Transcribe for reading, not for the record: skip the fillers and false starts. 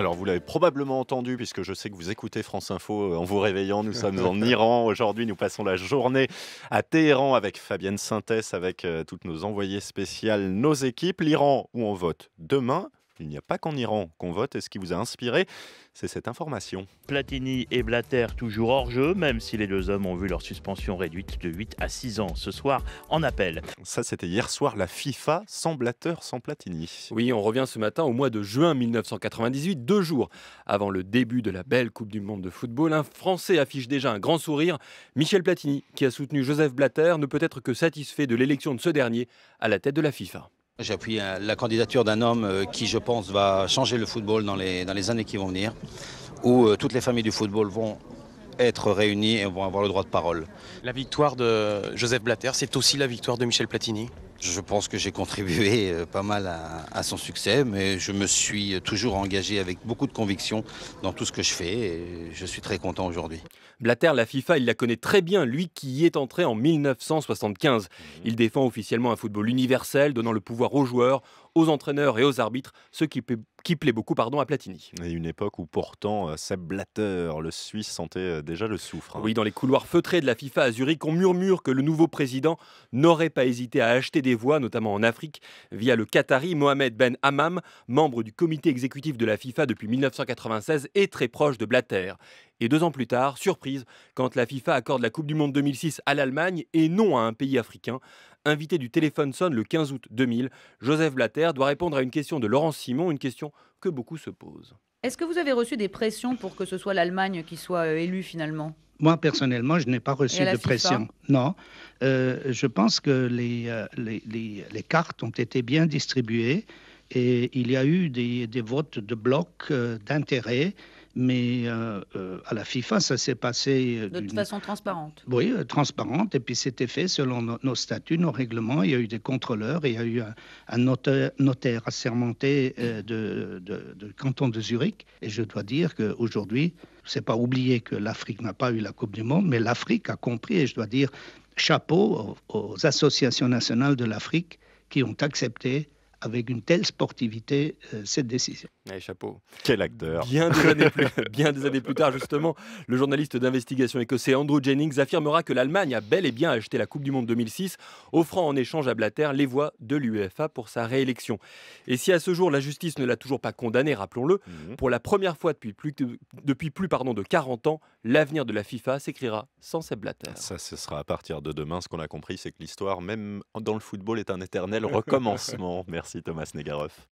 Alors, vous l'avez probablement entendu, puisque je sais que vous écoutez France Info en vous réveillant. Nous sommes en Iran aujourd'hui. Nous passons la journée à Téhéran avec Fabienne Sintès, avec toutes nos envoyées spéciales, nos équipes. L'Iran, où on vote demain. Il n'y a pas qu'en Iran qu'on vote. Et ce qui vous a inspiré, c'est cette information. Platini et Blatter toujours hors jeu, même si les deux hommes ont vu leur suspension réduite de 8 à 6 ans ce soir en appel. Ça, c'était hier soir, la FIFA, sans Blatter, sans Platini. Oui, on revient ce matin au mois de juin 1998, 2 jours avant le début de la belle Coupe du Monde de football. Un Français affiche déjà un grand sourire. Michel Platini, qui a soutenu Joseph Blatter, ne peut être que satisfait de l'élection de ce dernier à la tête de la FIFA. J'appuie la candidature d'un homme qui, je pense, va changer le football dans les années qui vont venir, où toutes les familles du football vont être réunies et vont avoir le droit de parole. La victoire de Joseph Blatter, c'est aussi la victoire de Michel Platini. Je pense que j'ai contribué pas mal à son succès, mais je me suis toujours engagé avec beaucoup de conviction dans tout ce que je fais et je suis très content aujourd'hui. Blatter, la FIFA, il la connaît très bien, lui qui y est entré en 1975. Il défend officiellement un football universel, donnant le pouvoir aux joueurs, aux entraîneurs et aux arbitres, ce qui plaît beaucoup à Platini. Et une époque où pourtant Sepp Blatter, le Suisse, sentait déjà le soufre. Oui, dans les couloirs feutrés de la FIFA à Zurich, on murmure que le nouveau président n'aurait pas hésité à acheter des voix, notamment en Afrique, via le Qatari Mohamed Ben Hammam, membre du comité exécutif de la FIFA depuis 1996 et très proche de Blatter. Et 2 ans plus tard, surprise, quand la FIFA accorde la Coupe du Monde 2006 à l'Allemagne et non à un pays africain. Invité du téléphone sonne le 15 août 2000, Joseph Blatter doit répondre à une question de Laurent Simon, une question que beaucoup se posent. Est-ce que vous avez reçu des pressions pour que ce soit l'Allemagne qui soit élue finalement? Moi, personnellement, je n'ai pas reçu de FIFA? pression. Non. Je pense que les cartes ont été bien distribuées et il y a eu des votes de bloc d'intérêt. Mais à la FIFA, ça s'est passé De toute façon transparente. Oui, transparente. Et puis c'était fait selon nos statuts, nos règlements. Il y a eu des contrôleurs, il y a eu un notaire assermenté de canton de Zurich. Et je dois dire qu'aujourd'hui, c'est pas oublier que l'Afrique n'a pas eu la Coupe du Monde, mais l'Afrique a compris. Et je dois dire chapeau aux associations nationales de l'Afrique qui ont accepté avec une telle sportivité cette décision. Allez, chapeau. Quel acteur. Bien des années plus tard, justement, le journaliste d'investigation écossais Andrew Jennings affirmera que l'Allemagne a bel et bien acheté la Coupe du Monde 2006, offrant en échange à Blatter les voix de l'UEFA pour sa réélection. Et si à ce jour la justice ne l'a toujours pas condamné, rappelons-le, pour la première fois depuis plus de 40 ans, l'avenir de la FIFA s'écrira sans Sepp Blatter. Ça, ce sera à partir de demain. Ce qu'on a compris, c'est que l'histoire, même dans le football, est un éternel recommencement. Merci Thomas Negaroff.